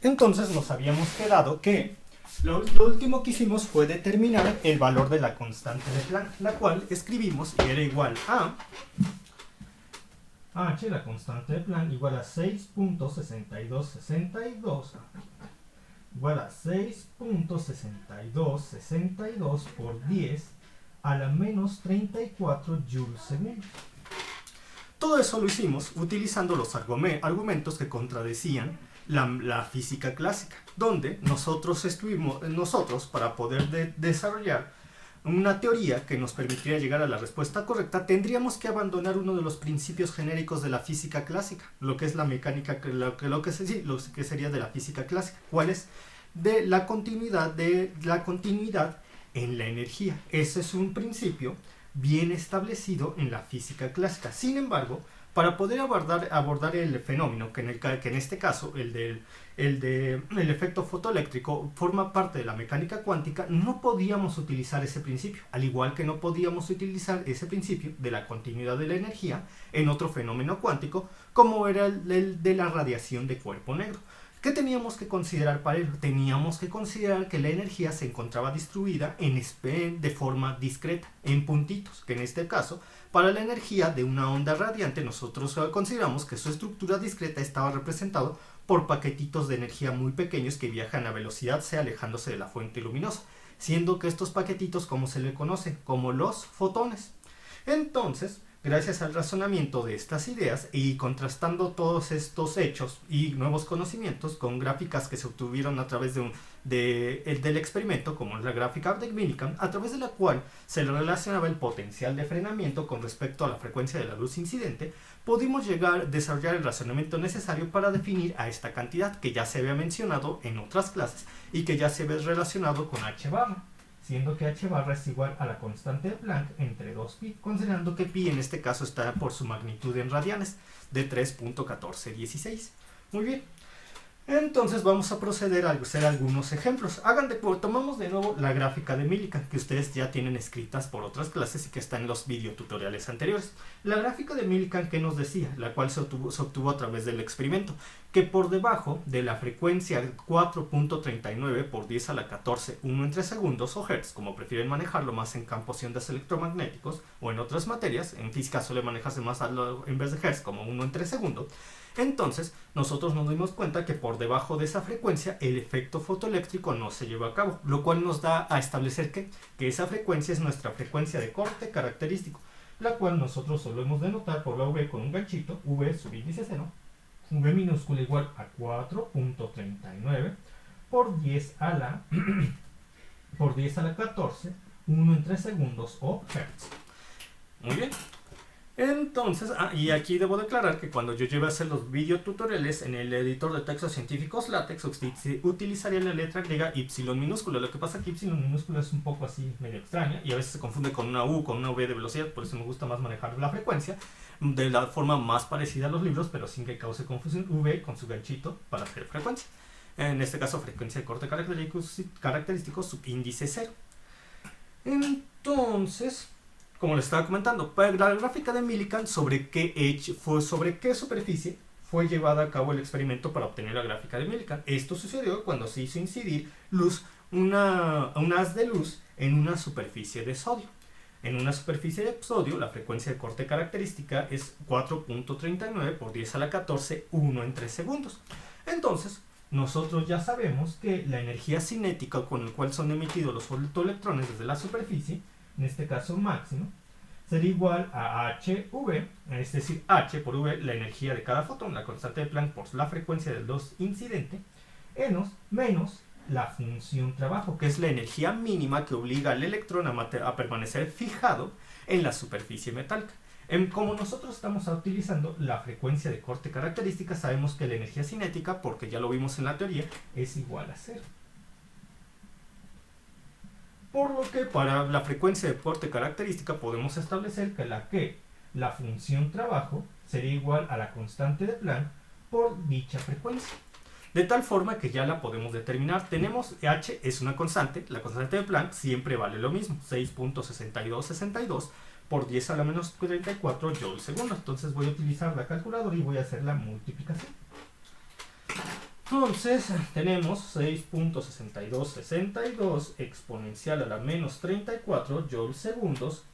Entonces nos habíamos quedado que lo último que hicimos fue determinar el valor de la constante de Planck, la cual escribimos y era igual a H, la constante de Planck, igual a 6.6262 igual a 6.6262 por 10 a la menos 34 joules segundo. Todo eso lo hicimos utilizando los argumentos que contradecían la física clásica, donde nosotros para poder desarrollar una teoría que nos permitiría llegar a la respuesta correcta, tendríamos que abandonar uno de los principios genéricos de la física clásica, lo que es la mecánica, lo que sería de la física clásica. ¿Cuál es? De la continuidad en la energía. Ese es un principio bien establecido en la física clásica. Sin embargo, para poder abordar el fenómeno, que en este caso el efecto fotoeléctrico forma parte de la mecánica cuántica, no podíamos utilizar ese principio, al igual que no podíamos utilizar ese principio de la continuidad de la energía en otro fenómeno cuántico, como era el de la radiación de cuerpo negro. ¿Qué teníamos que considerar para ello? Teníamos que considerar que la energía se encontraba distribuida de forma discreta, en puntitos, que en este caso, para la energía de una onda radiante, nosotros consideramos que su estructura discreta estaba representada por paquetitos de energía muy pequeños que viajan a velocidad c alejándose de la fuente luminosa, siendo que estos paquetitos, ¿cómo se le conocen? Como los fotones. Entonces, gracias al razonamiento de estas ideas y contrastando todos estos hechos y nuevos conocimientos con gráficas que se obtuvieron a través del experimento, como la gráfica de Millikan, a través de la cual se le relacionaba el potencial de frenamiento con respecto a la frecuencia de la luz incidente, pudimos desarrollar el razonamiento necesario para definir a esta cantidad que ya se había mencionado en otras clases y que ya se ve relacionado con h barra, siendo que h barra es igual a la constante de Planck entre 2pi, considerando que pi en este caso está por su magnitud en radianes de 3.1416. Muy bien. Entonces vamos a proceder a hacer algunos ejemplos. Tomamos de nuevo la gráfica de Millikan, que ustedes ya tienen escritas por otras clases y que está en los videotutoriales anteriores. La gráfica de Millikan, ¿qué nos decía? La cual se obtuvo a través del experimento, que por debajo de la frecuencia 4.39 por 10 a la 14, 1 entre segundos o hertz, como prefieren manejarlo más en campos y ondas electromagnéticos o en otras materias, en física suele manejarse más en vez de hertz como 1 entre segundo. Entonces, nosotros nos dimos cuenta que por debajo de esa frecuencia el efecto fotoeléctrico no se lleva a cabo, lo cual nos da a establecer que esa frecuencia es nuestra frecuencia de corte característico, la cual nosotros solemos denotar por la V con un ganchito, V subíndice 0, V minúscula igual a 4.39 por 10 a la 14, 1 entre segundos o hertz. Muy bien. Entonces, y aquí debo declarar que cuando yo lleve a hacer los videotutoriales en el editor de textos científicos LaTeX, utilizaría la letra griega Y minúscula. Lo que pasa es que Y minúscula es un poco así medio extraña y a veces se confunde con una U, con una V de velocidad, por eso me gusta más manejar la frecuencia de la forma más parecida a los libros, pero sin que cause confusión. V con su ganchito para hacer frecuencia. En este caso, frecuencia de corte característico subíndice 0. Entonces, como les estaba comentando, la gráfica de Millikan sobre qué superficie fue llevada a cabo el experimento para obtener la gráfica de Millikan. Esto sucedió cuando se hizo incidir un haz de luz en una superficie de sodio. En una superficie de sodio, la frecuencia de corte característica es 4.39 por 10 a la 14, 1 en 3 segundos. Entonces, nosotros ya sabemos que la energía cinética con la cual son emitidos los fotoelectrones desde la superficie, en este caso máximo, sería igual a HV, es decir, H por V, la energía de cada fotón, la constante de Planck por la frecuencia del 2 incidente, menos la función trabajo, que es la energía mínima que obliga al electrón a permanecer fijado en la superficie metálica. Como nosotros estamos utilizando la frecuencia de corte característica, sabemos que la energía cinética, porque ya lo vimos en la teoría, es igual a 0. Por lo que para la frecuencia de corte característica podemos establecer que la función trabajo sería igual a la constante de Planck por dicha frecuencia. De tal forma que ya la podemos determinar. Tenemos H es una constante, la constante de Planck siempre vale lo mismo, 6.6262 por 10 a la menos 34 joules segundo. Entonces voy a utilizar la calculadora y voy a hacer la multiplicación. Entonces tenemos 6.6262 exponencial a la menos 34 joules segundos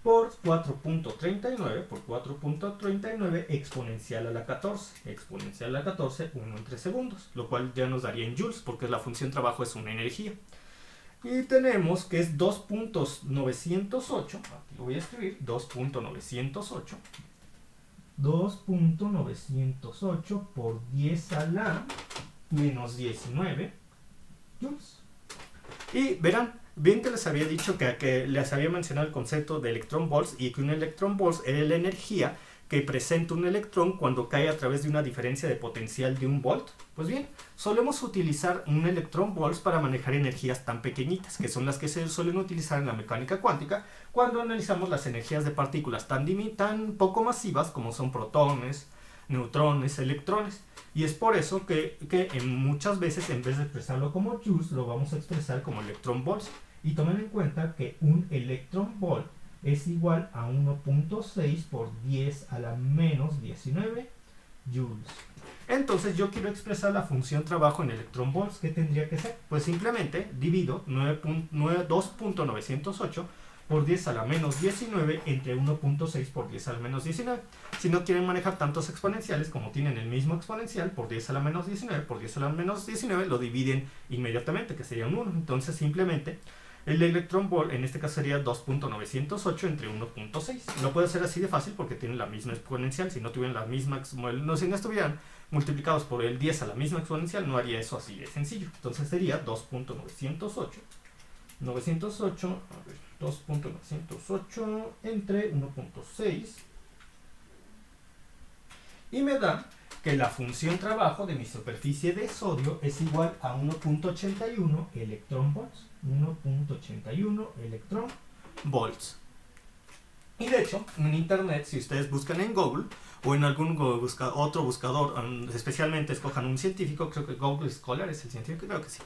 por 4.39 por 4.39 exponencial a la 14. Exponencial a la 14, 1 entre segundos, lo cual ya nos daría en joules porque la función trabajo es una energía. Y tenemos que es 2.908, aquí lo voy a escribir, 2.908 por 10 a la menos 19 joules. Y verán, bien que les había dicho que les había mencionado el concepto de electrón volts y que un electrón volts era la energía que presenta un electrón cuando cae a través de una diferencia de potencial de un volt. Pues bien, solemos utilizar un electrón volts para manejar energías tan pequeñitas, que son las que se suelen utilizar en la mecánica cuántica cuando analizamos las energías de partículas tan poco masivas como son protones, neutrones, electrones. Y es por eso que muchas veces en vez de expresarlo como joules lo vamos a expresar como electrón volts. Y tomen en cuenta que un electrón volt es igual a 1.6 por 10 a la menos 19 joules. Entonces yo quiero expresar la función trabajo en electrón volts. ¿Qué tendría que ser? Pues simplemente divido 2.908 por 10 a la menos 19 entre 1.6 por 10 a la menos 19. Si no quieren manejar tantos exponenciales, como tienen el mismo exponencial, por 10 a la menos 19 por 10 a la menos 19, lo dividen inmediatamente, que sería un 1. Entonces simplemente el electrón volt en este caso sería 2.908 entre 1.6. Lo puedo hacer así de fácil porque tienen la misma exponencial. Si no tuvieran la misma, si no estuvieran multiplicados por el 10 a la misma exponencial, no haría eso así de sencillo. Entonces sería 2.908 entre 1.6 y me da que la función trabajo de mi superficie de sodio es igual a 1.81 electrón volts. 1.81 electrón volts. Y de hecho, en internet, si ustedes buscan en Google o en algún otro buscador, especialmente escojan un científico, creo que Google Scholar es el científico, creo que sí,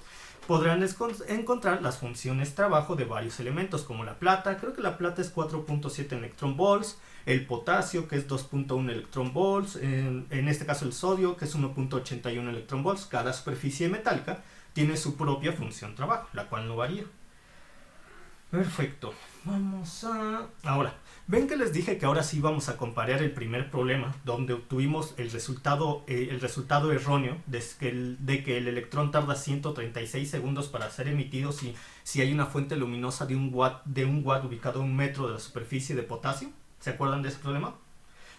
podrán encontrar las funciones trabajo de varios elementos, como la plata, creo que la plata es 4.7 electrón volts, el potasio, que es 2.1 electrón volts, en este caso el sodio, que es 1.81 electrón volts. Cada superficie metálica tiene su propia función trabajo, la cual no varía. Perfecto. Vamos a... Ahora, ven que les dije que ahora sí vamos a comparar el primer problema, donde obtuvimos el resultado erróneo de que el electrón tarda 136 segundos para ser emitido si hay una fuente luminosa de un watt ubicado a 1 metro de la superficie de potasio. ¿Se acuerdan de ese problema?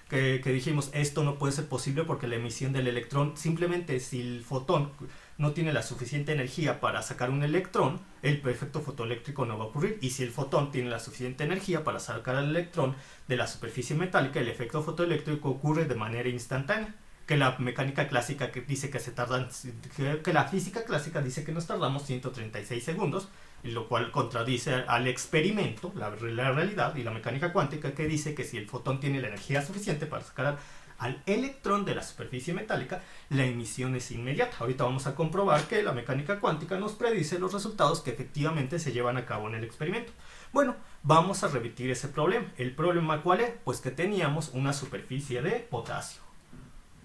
Que dijimos, esto no puede ser posible porque la emisión del electrón, simplemente si el fotón no tiene la suficiente energía para sacar un electrón, el efecto fotoeléctrico no va a ocurrir. Y si el fotón tiene la suficiente energía para sacar al electrón de la superficie metálica, el efecto fotoeléctrico ocurre de manera instantánea. Que la mecánica clásica que dice que la física clásica dice que nos tardamos 136 segundos, lo cual contradice al experimento, la realidad, y la mecánica cuántica que dice que si el fotón tiene la energía suficiente para sacar al electrón de la superficie metálica, la emisión es inmediata. Ahorita vamos a comprobar que la mecánica cuántica nos predice los resultados que efectivamente se llevan a cabo en el experimento. Bueno, vamos a repetir ese problema. ¿El problema cuál es? Pues que teníamos una superficie de potasio.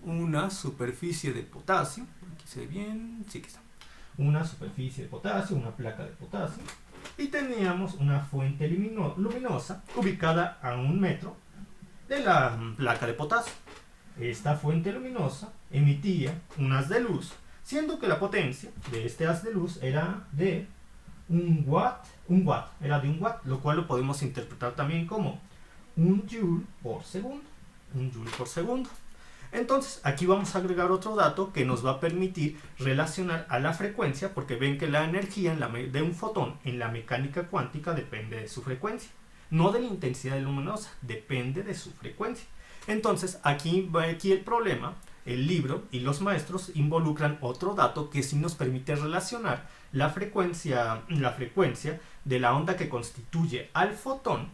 Una superficie de potasio. Aquí se ve bien. Sí que está. Una superficie de potasio, una placa de potasio. Y teníamos una fuente luminosa ubicada a 1 metro de la placa de potasio. Esta fuente luminosa emitía un haz de luz, siendo que la potencia de este haz de luz era de 1 watt, lo cual lo podemos interpretar también como 1 joule por segundo. 1 joule por segundo. Entonces, aquí vamos a agregar otro dato que nos va a permitir relacionar a la frecuencia, porque ven que la energía de un fotón en la mecánica cuántica depende de su frecuencia, no de la intensidad luminosa, depende de su frecuencia. Entonces, aquí el problema, el libro y los maestros involucran otro dato que sí nos permite relacionar la frecuencia de la onda que constituye al fotón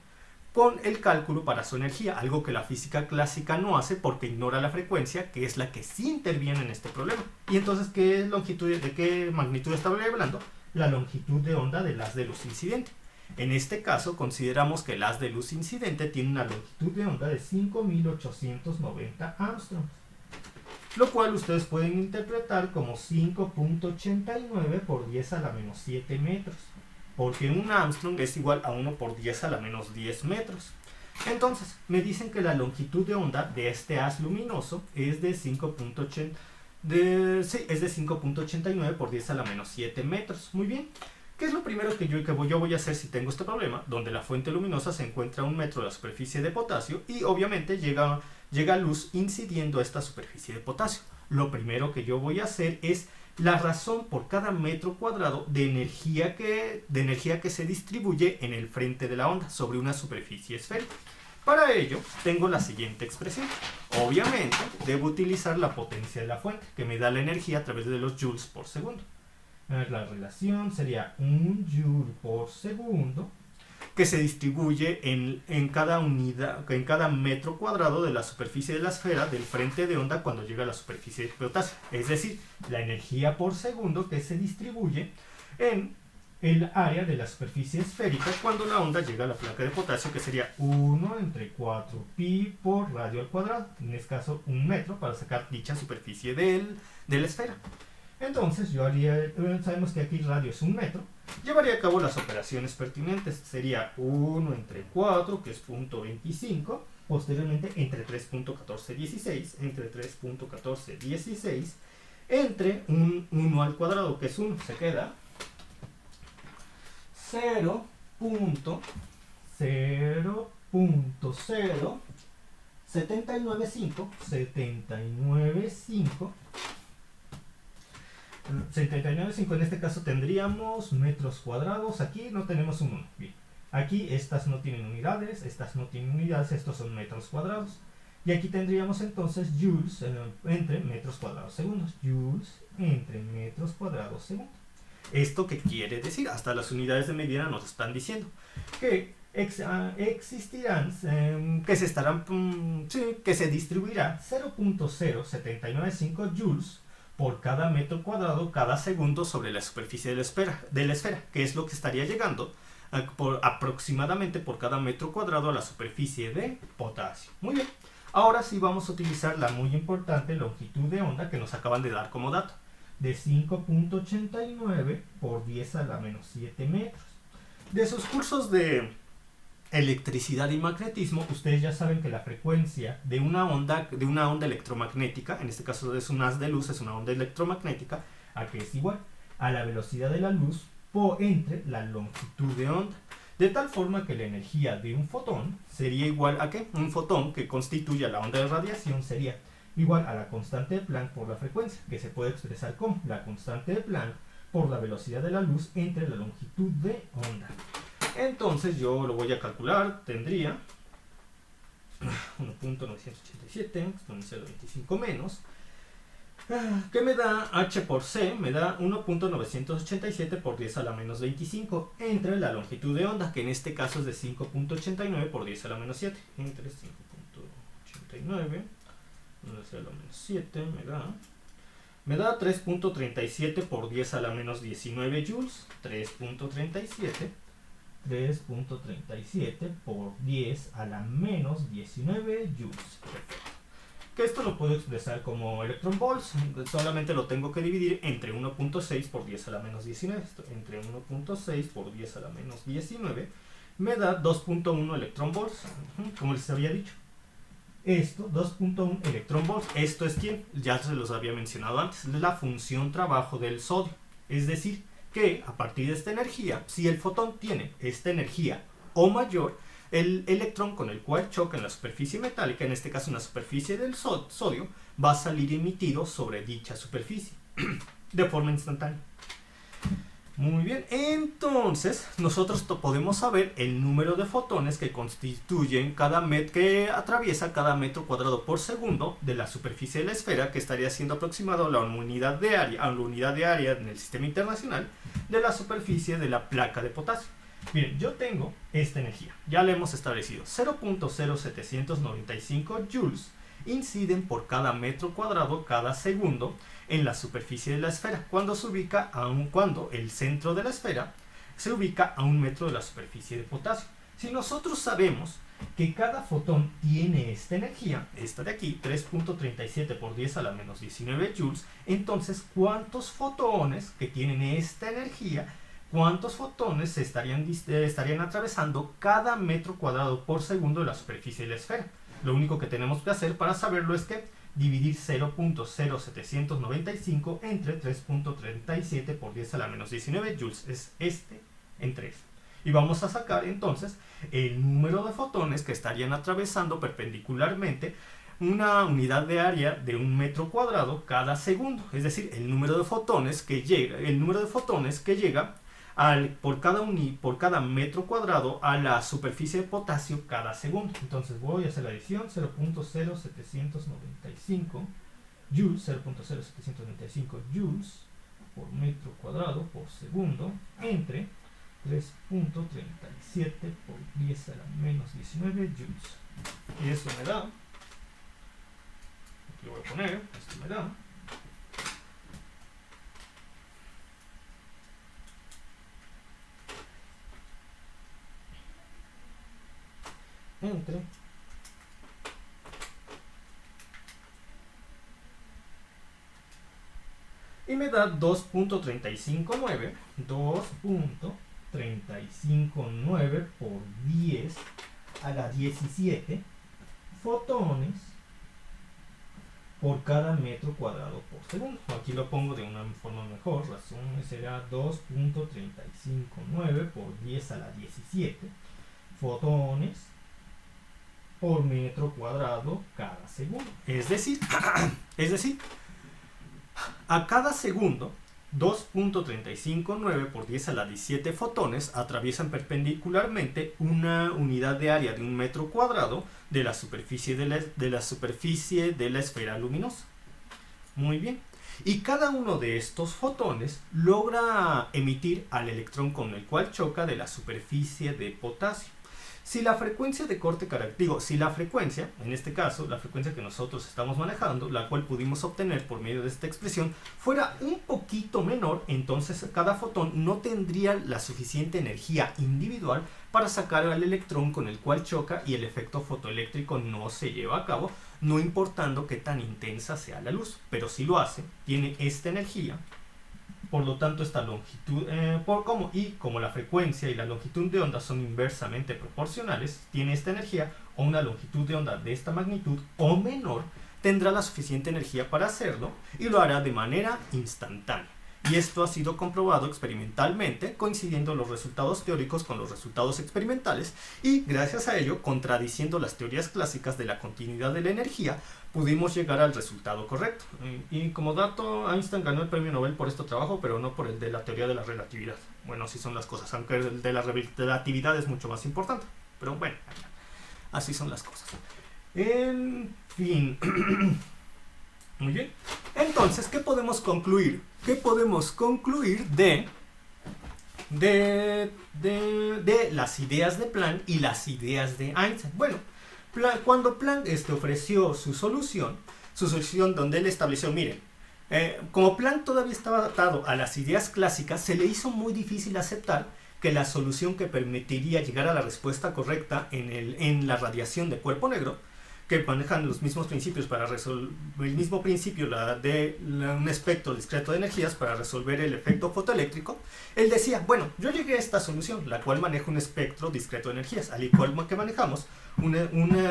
con el cálculo para su energía, algo que la física clásica no hace porque ignora la frecuencia, que es la que sí interviene en este problema. Y entonces, ¿de qué magnitud estaba hablando? La longitud de onda del haz de luz incidente. En este caso, consideramos que el haz de luz incidente tiene una longitud de onda de 5890 Armstrong. lo cual ustedes pueden interpretar como 5.89 por 10 a la menos 7 metros, porque un Armstrong es igual a 1 por 10 a la menos 10 metros. Entonces, me dicen que la longitud de onda de este haz luminoso es de 5.89 por 10 a la menos 7 metros. Muy bien. ¿Qué es lo primero que yo voy a hacer si tengo este problema? Donde la fuente luminosa se encuentra a 1 metro de la superficie de potasio y obviamente llega luz incidiendo a esta superficie de potasio. Lo primero que yo voy a hacer es la razón por cada metro cuadrado de energía que se distribuye en el frente de la onda sobre una superficie esférica. Para ello, tengo la siguiente expresión. Obviamente, debo utilizar la potencia de la fuente, que me da la energía a través de los joules por segundo. La relación sería 1 joule por segundo, que se distribuye en cada unidad, en cada metro cuadrado de la superficie de la esfera del frente de onda cuando llega a la superficie de potasio. Es decir, la energía por segundo que se distribuye en el área de la superficie esférica cuando la onda llega a la placa de potasio, que sería 1 entre 4pi por radio al cuadrado, en este caso 1 metro, para sacar dicha superficie de la esfera. Entonces yo haría, sabemos que aquí el radio es 1 metro, llevaría a cabo las operaciones pertinentes. Sería 1 entre 4, que es 0.25, posteriormente entre 3.1416, entre 3.1416, entre un 1 al cuadrado, que es 1, se queda 0.795 en este caso tendríamos metros cuadrados. Aquí no tenemos un 1. Bien. Aquí estas no tienen unidades, estos son metros cuadrados. Y aquí tendríamos entonces joules entre metros cuadrados segundos. Joules entre metros cuadrados segundos. ¿Esto qué quiere decir? Hasta las unidades de medida nos están diciendo que existirán, que se distribuirá 0.0795 joules por cada metro cuadrado cada segundo sobre la superficie de la esfera, que es lo que estaría llegando aproximadamente por cada metro cuadrado a la superficie de potasio. Muy bien, ahora sí vamos a utilizar la muy importante longitud de onda que nos acaban de dar como dato, de 5.89 por 10 a la menos 7 metros. De sus cursos de electricidad y magnetismo, ustedes ya saben que la frecuencia de una onda electromagnética, en este caso es un haz de luz, es una onda electromagnética, a que es igual a la velocidad de la luz entre la longitud de onda. De tal forma que la energía de un fotón sería igual a ¿qué? Un fotón que constituye la onda de radiación sería igual a la constante de Planck por la frecuencia, que se puede expresar como la constante de Planck por la velocidad de la luz entre la longitud de onda. Entonces yo lo voy a calcular, tendría 1.987 exponencial de 25 menos, que me da h por c, me da 1.987 por 10 a la menos 25, entre la longitud de onda, que en este caso es de 5.89 por 10 a la menos 7, entre 5.89, 10 a la menos 7, me da 3.37 por 10 a la menos 19 joules, 3.37 por 10 a la menos 19 joules. Perfecto. Que esto lo puedo expresar como electron volts, solamente lo tengo que dividir entre 1.6 por 10 a la menos 19. Entre 1.6 por 10 a la menos 19 me da 2.1 electron volts, como les había dicho. Esto, 2.1 electron volts, esto es ¿quién? Ya se los había mencionado antes, la función trabajo del sodio. Es decir, que a partir de esta energía, si el fotón tiene esta energía o mayor, el electrón con el cual choca en la superficie metálica, en este caso en la superficie del sodio, va a salir emitido sobre dicha superficie de forma instantánea. Muy bien, entonces nosotros podemos saber el número de fotones que constituyen que atraviesa cada metro cuadrado por segundo de la superficie de la esfera, que estaría siendo aproximado a la unidad de área en el sistema internacional de la superficie de la placa de potasio. Bien, yo tengo esta energía, ya la hemos establecido, 0.0795 joules inciden por cada metro cuadrado cada segundo en la superficie de la esfera, cuando el centro de la esfera se ubica a 1 metro de la superficie de potasio. Si nosotros sabemos que cada fotón tiene esta energía, esta de aquí, 3.37 por 10 a la menos 19 joules, entonces, ¿cuántos fotones que tienen esta energía, cuántos fotones estarían atravesando cada metro cuadrado por segundo de la superficie de la esfera? Lo único que tenemos que hacer para saberlo es que dividir 0.0795 entre 3.37 por 10 a la menos 19 joules, es este entre este. Y vamos a sacar entonces el número de fotones que estarían atravesando perpendicularmente una unidad de área de un metro cuadrado cada segundo, es decir, el número de fotones que llega por cada metro cuadrado a la superficie de potasio cada segundo. Entonces voy a hacer la adición, 0.0795 joules, 0.0795 joules por metro cuadrado por segundo entre 3.37 por 10 a la menos 19 joules. Y eso me da, aquí lo voy a poner, esto me da entre y me da 2.359 por 10 a la 17 fotones por cada metro cuadrado por segundo. Aquí lo pongo de una forma mejor, será 2.359 por 10 a la 17 fotones por metro cuadrado cada segundo. Es decir, a cada segundo, 2.359 por 10 a la 17 fotones atraviesan perpendicularmente una unidad de área de un metro cuadrado de la superficie de la esfera luminosa. Muy bien. Y cada uno de estos fotones logra emitir al electrón con el cual choca de la superficie de potasio. Si la frecuencia de corte en este caso, la frecuencia que nosotros estamos manejando, la cual pudimos obtener por medio de esta expresión, fuera un poquito menor, entonces cada fotón no tendría la suficiente energía individual para sacar al electrón con el cual choca y el efecto fotoeléctrico no se lleva a cabo, no importando qué tan intensa sea la luz, pero si lo hace, tiene esta energía. Por lo tanto, esta longitud, como la frecuencia y la longitud de onda son inversamente proporcionales, tiene esta energía o una longitud de onda de esta magnitud o menor, tendrá la suficiente energía para hacerlo y lo hará de manera instantánea. Y esto ha sido comprobado experimentalmente, coincidiendo los resultados teóricos con los resultados experimentales, y gracias a ello, contradiciendo las teorías clásicas de la continuidad de la energía, pudimos llegar al resultado correcto. Y como dato, Einstein ganó el premio Nobel por este trabajo, pero no por el de la teoría de la relatividad. Bueno, así son las cosas, aunque el de la relatividad es mucho más importante. Pero bueno, así son las cosas. En fin. Muy bien. Entonces, ¿qué podemos concluir? ¿Qué podemos concluir de las ideas de Planck y las ideas de Einstein? Bueno, cuando Planck ofreció su solución donde él estableció, miren, como Planck todavía estaba atado a las ideas clásicas, se le hizo muy difícil aceptar que la solución que permitiría llegar a la respuesta correcta en la radiación de cuerpo negro, que manejan los mismos principios para resolver el mismo principio un espectro discreto de energías para resolver el efecto fotoeléctrico, él decía, bueno, yo llegué a esta solución, la cual maneja un espectro discreto de energías, al igual que manejamos un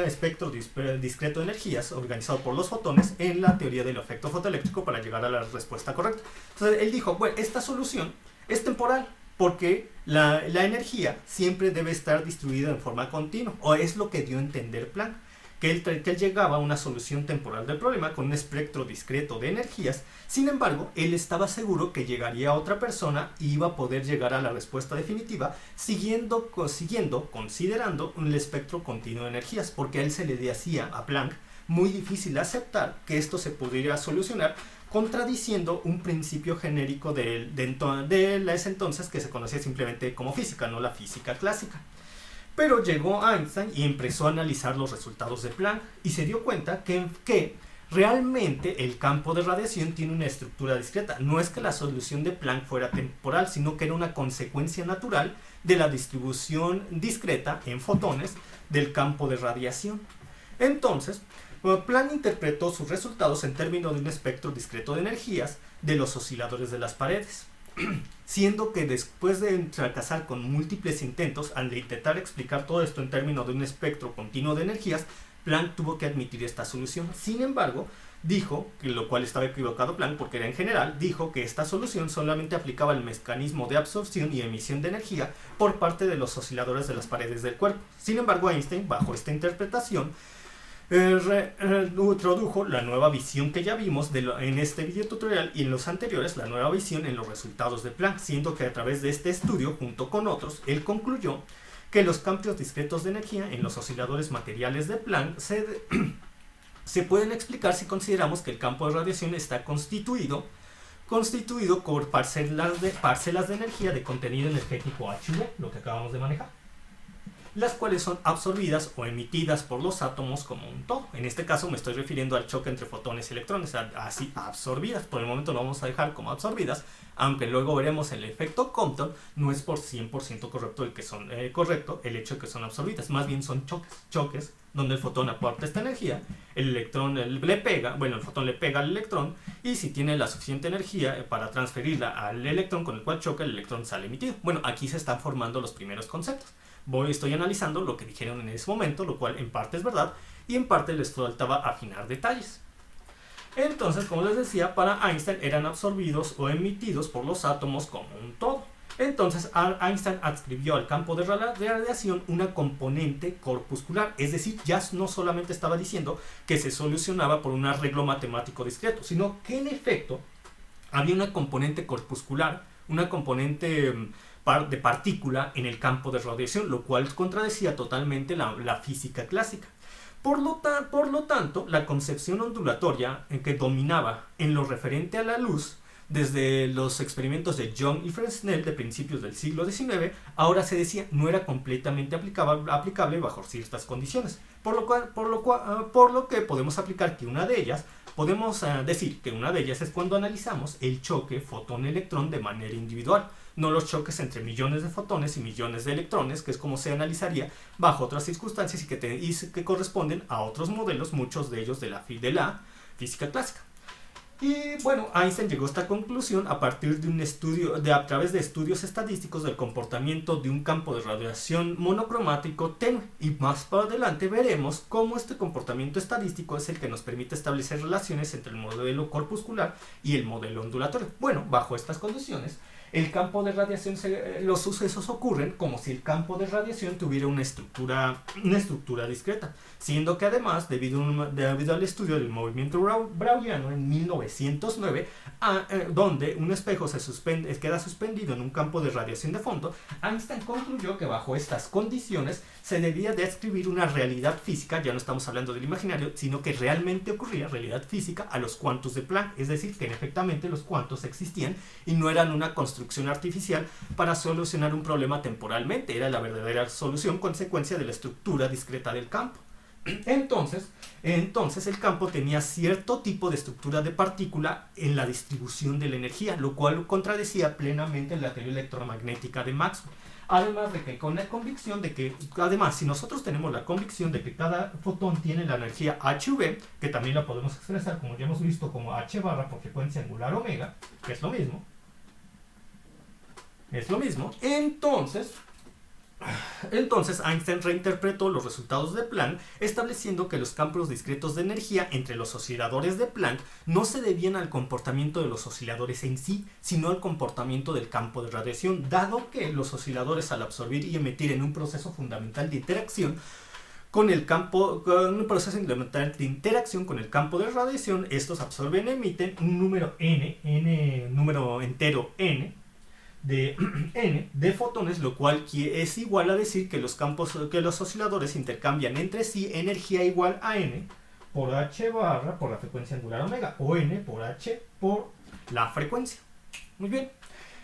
espectro discreto de energías organizado por los fotones en la teoría del efecto fotoeléctrico para llegar a la respuesta correcta. Entonces él dijo, bueno, esta solución es temporal, porque la energía siempre debe estar distribuida en forma continua, o es lo que dio a entender Planck. Que él llegaba a una solución temporal del problema con un espectro discreto de energías. Sin embargo, él estaba seguro que llegaría a otra persona y iba a poder llegar a la respuesta definitiva considerando un espectro continuo de energías, porque a él se le hacía a Planck muy difícil aceptar que esto se pudiera solucionar contradiciendo un principio genérico de ese entonces que se conocía simplemente como física, no la física clásica. Pero llegó Einstein y empezó a analizar los resultados de Planck y se dio cuenta que Realmente el campo de radiación tiene una estructura discreta. No es que la solución de Planck fuera temporal, sino que era una consecuencia natural de la distribución discreta en fotones del campo de radiación. Entonces, Planck interpretó sus resultados en términos de un espectro discreto de energías de los osciladores de las paredes, siendo que después de fracasar con múltiples intentos al intentar explicar todo esto en términos de un espectro continuo de energías, Planck tuvo que admitir esta solución. Sin embargo, dijo, que lo cual estaba equivocado Planck porque era en general, dijo que esta solución solamente aplicaba el mecanismo de absorción y emisión de energía por parte de los osciladores de las paredes del cuerpo. Sin embargo, Einstein, bajo esta interpretación, introdujo la nueva visión que ya vimos en este video tutorial y en los anteriores, la nueva visión en los resultados de Planck, siendo que a través de este estudio, junto con otros, él concluyó que los campos discretos de energía en los osciladores materiales de Planck se pueden explicar si consideramos que el campo de radiación está constituido por parcelas de energía de contenido energético HV, lo que acabamos de manejar, las cuales son absorbidas o emitidas por los átomos como un todo. En este caso me estoy refiriendo al choque entre fotones y electrones, así absorbidas. Por el momento lo vamos a dejar como absorbidas, aunque luego veremos el efecto Compton. No es por 100% correcto el hecho de que son absorbidas, más bien son choques donde el fotón aporta esta energía, el fotón le pega al electrón, y si tiene la suficiente energía para transferirla al electrón con el cual choca, el electrón sale emitido. Bueno, aquí se están formando los primeros conceptos. Estoy analizando lo que dijeron en ese momento, lo cual en parte es verdad y en parte les faltaba afinar detalles. Entonces, como les decía, para Einstein eran absorbidos o emitidos por los átomos como un todo. Entonces, Einstein adscribió al campo de radiación una componente corpuscular, es decir, ya no solamente estaba diciendo que se solucionaba por un arreglo matemático discreto, sino que en efecto había una componente corpuscular, una componente de partícula en el campo de radiación, lo cual contradecía totalmente la física clásica. Por lo tanto, la concepción ondulatoria que dominaba en lo referente a la luz desde los experimentos de Young y Fresnel de principios del siglo XIX, ahora se decía no era completamente aplicable bajo ciertas condiciones, por lo que podemos aplicar que una de ellas, podemos decir que una de ellas es cuando analizamos el choque fotón-electrón de manera individual, no los choques entre millones de fotones y millones de electrones, que es como se analizaría bajo otras circunstancias y que corresponden a otros modelos, muchos de ellos de la física clásica. Y bueno, Einstein llegó a esta conclusión a partir de un estudio, a través de estudios estadísticos del comportamiento de un campo de radiación monocromático tenue. Y más para adelante veremos cómo este comportamiento estadístico es el que nos permite establecer relaciones entre el modelo corpuscular y el modelo ondulatorio. Bueno, bajo estas condiciones, el campo de radiación, los sucesos ocurren como si el campo de radiación tuviera una estructura discreta, siendo que además, debido al estudio del movimiento browniano en 1909, donde un espejo queda suspendido en un campo de radiación de fondo, Einstein concluyó que bajo estas condiciones se debía describir una realidad física, ya no estamos hablando del imaginario, sino que realmente ocurría realidad física a los cuantos de Planck, es decir, que efectivamente los cuantos existían y no eran una construcción artificial para solucionar un problema temporalmente, era la verdadera solución consecuencia de la estructura discreta del campo. Entonces el campo tenía cierto tipo de estructura de partícula en la distribución de la energía, lo cual contradecía plenamente la teoría electromagnética de Maxwell. Además de que si nosotros tenemos la convicción de que cada fotón tiene la energía HV, que también la podemos expresar, como ya hemos visto, como H barra por frecuencia angular omega, que es lo mismo, entonces Einstein reinterpretó los resultados de Planck, estableciendo que los campos discretos de energía entre los osciladores de Planck no se debían al comportamiento de los osciladores en sí, sino al comportamiento del campo de radiación, dado que los osciladores, al absorbir y emitir en un proceso fundamental de interacción con el campo de radiación, estos absorben y emiten un número número entero n de fotones, lo cual es igual a decir que los osciladores intercambian entre sí energía igual a n por h barra por la frecuencia angular omega, o n por h por la frecuencia. Muy bien.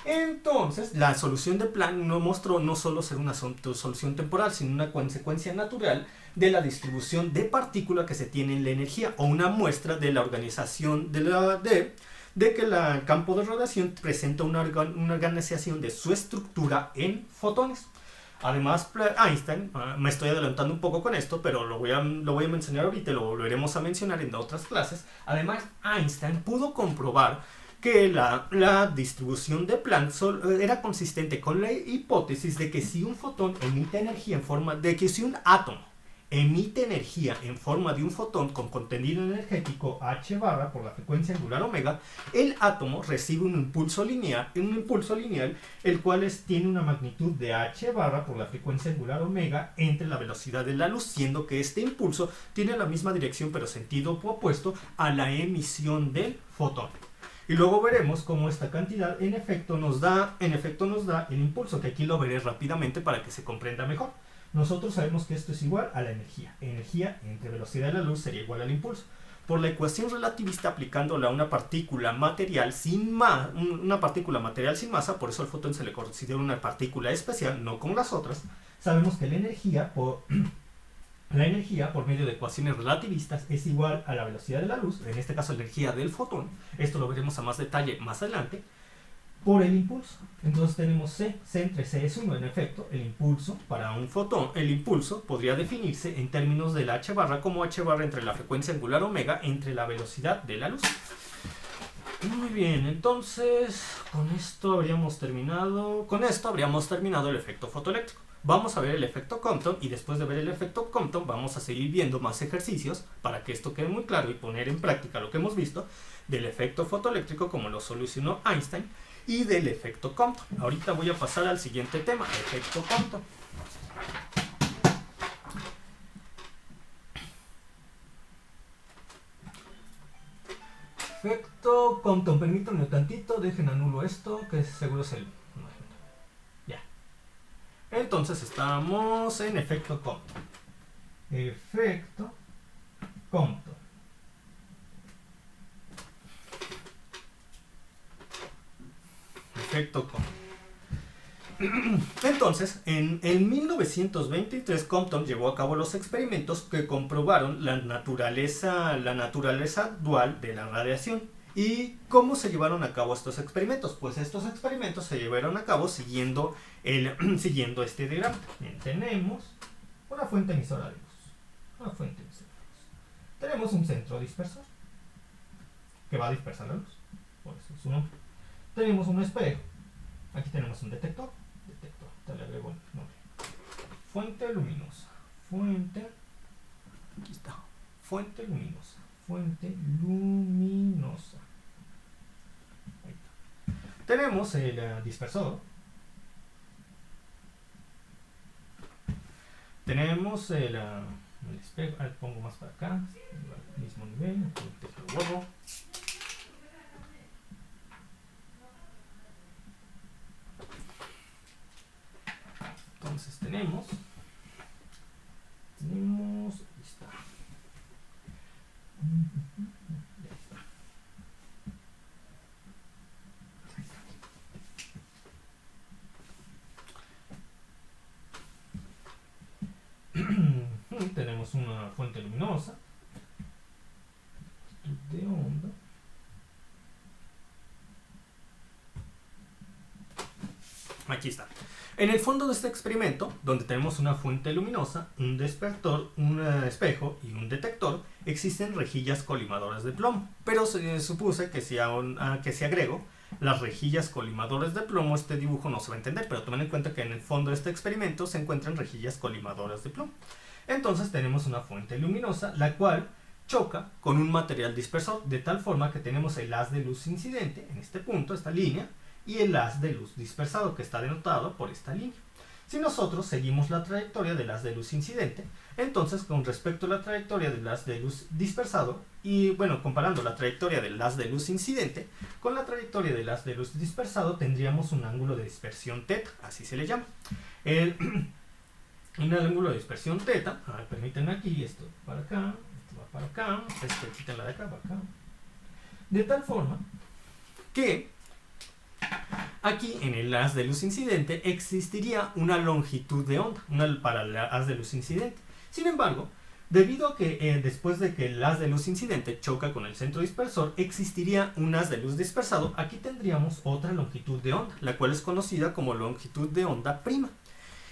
Entonces, la solución de Planck nos mostró no solo ser una solución temporal, sino una consecuencia natural de la distribución de partículas que se tiene en la energía, o una muestra de la organización de que el campo de radiación presenta una organización de su estructura en fotones. Además, Einstein, me estoy adelantando un poco con esto, pero lo voy a mencionar ahorita, lo volveremos a mencionar en otras clases. Además, Einstein pudo comprobar que la distribución de Planck era consistente con la hipótesis de que si un fotón emite energía en forma de que si un átomo emite energía en forma de un fotón con contenido energético h barra por la frecuencia angular omega, el átomo recibe un impulso lineal, el cual tiene una magnitud de h barra por la frecuencia angular omega entre la velocidad de la luz, siendo que este impulso tiene la misma dirección pero sentido opuesto a la emisión del fotón. Y luego veremos cómo esta cantidad en efecto nos da el impulso, que aquí lo veré rápidamente para que se comprenda mejor. Nosotros sabemos que esto es igual a la energía. Energía entre velocidad de la luz sería igual al impulso. Por la ecuación relativista aplicándola a una partícula material sin masa, por eso al fotón se le considera una partícula especial, no como las otras, sabemos que la energía por medio de ecuaciones relativistas es igual a la velocidad de la luz, en este caso la energía del fotón, esto lo veremos a más detalle más adelante, por el impulso. Entonces tenemos C entre C es 1, en efecto, el impulso para un fotón, el impulso podría definirse en términos del h barra como h barra entre la frecuencia angular omega entre la velocidad de la luz. Muy bien, entonces con esto habríamos terminado el efecto fotoeléctrico. Vamos a ver el efecto Compton y después de ver el efecto Compton vamos a seguir viendo más ejercicios para que esto quede muy claro y poner en práctica lo que hemos visto del efecto fotoeléctrico como lo solucionó Einstein y del efecto Compton. Ahorita voy a pasar al siguiente tema, efecto Compton. Efecto Compton, permítanme un tantito, dejen anulo esto, que seguro es el... Ya. Entonces estamos en efecto Compton. Efecto Compton. Efecto Compton. Entonces, en 1923 Compton llevó a cabo los experimentos que comprobaron la naturaleza dual de la radiación. ¿Y cómo se llevaron a cabo estos experimentos? Pues estos experimentos se llevaron a cabo siguiendo este diagrama. Bien, tenemos una fuente emisora de luz. Tenemos un centro dispersor que va a dispersar la luz. Por eso es su nombre. Tenemos un espejo. Aquí tenemos un detector. Te le agrego el nombre. Fuente luminosa. Aquí está. Fuente luminosa. Ahí está. Tenemos el dispersor. Tenemos el espejo. Pongo más para acá. Al mismo nivel. Lo borro. Entonces tenemos, ahí está. Tenemos una fuente luminosa de onda. Aquí está. En el fondo de este experimento, donde tenemos una fuente luminosa, un despertor, un espejo y un detector, existen rejillas colimadoras de plomo. Pero se supuse que si agrego las rejillas colimadoras de plomo, este dibujo no se va a entender, pero tomen en cuenta que en el fondo de este experimento se encuentran rejillas colimadoras de plomo. Entonces tenemos una fuente luminosa, la cual choca con un material dispersor, de tal forma que tenemos el haz de luz incidente, en este punto, esta línea, y el haz de luz dispersado, que está denotado por esta línea. Si nosotros seguimos la trayectoria del haz de luz incidente, entonces con respecto a la trayectoria del haz de luz dispersado, y bueno, comparando la trayectoria del haz de luz incidente con la trayectoria del haz de luz dispersado, tendríamos un ángulo de dispersión θ, así se le llama. Un ángulo de dispersión θ, permítanme aquí, esto para acá, esto va para acá, quítenla de acá para acá, de tal forma que Aquí en el haz de luz incidente existiría una longitud de onda para el haz de luz incidente. Sin embargo, debido a que después de que el haz de luz incidente choca con el centro dispersor, existiría un haz de luz dispersado. Aquí tendríamos otra longitud de onda, la cual es conocida como longitud de onda prima.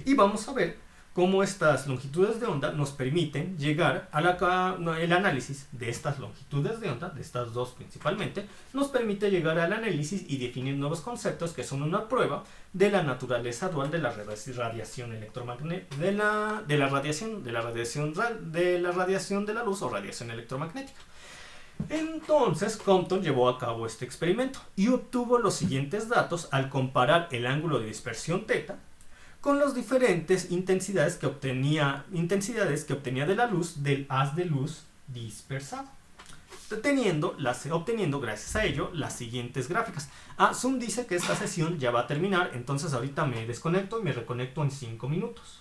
Y vamos a ver cómo estas longitudes de onda nos permiten llegar a el análisis de estas longitudes de onda, de estas dos principalmente, nos permite llegar al análisis y definir nuevos conceptos que son una prueba de la naturaleza dual de la radiación electromagnética, de la radiación de la luz o radiación electromagnética. Entonces Compton llevó a cabo este experimento y obtuvo los siguientes datos al comparar el ángulo de dispersión θ con las diferentes intensidades que obtenía de la luz del haz de luz dispersado, obteniendo gracias a ello las siguientes gráficas. Zoom dice que esta sesión ya va a terminar, entonces ahorita me desconecto y me reconecto en 5 minutos.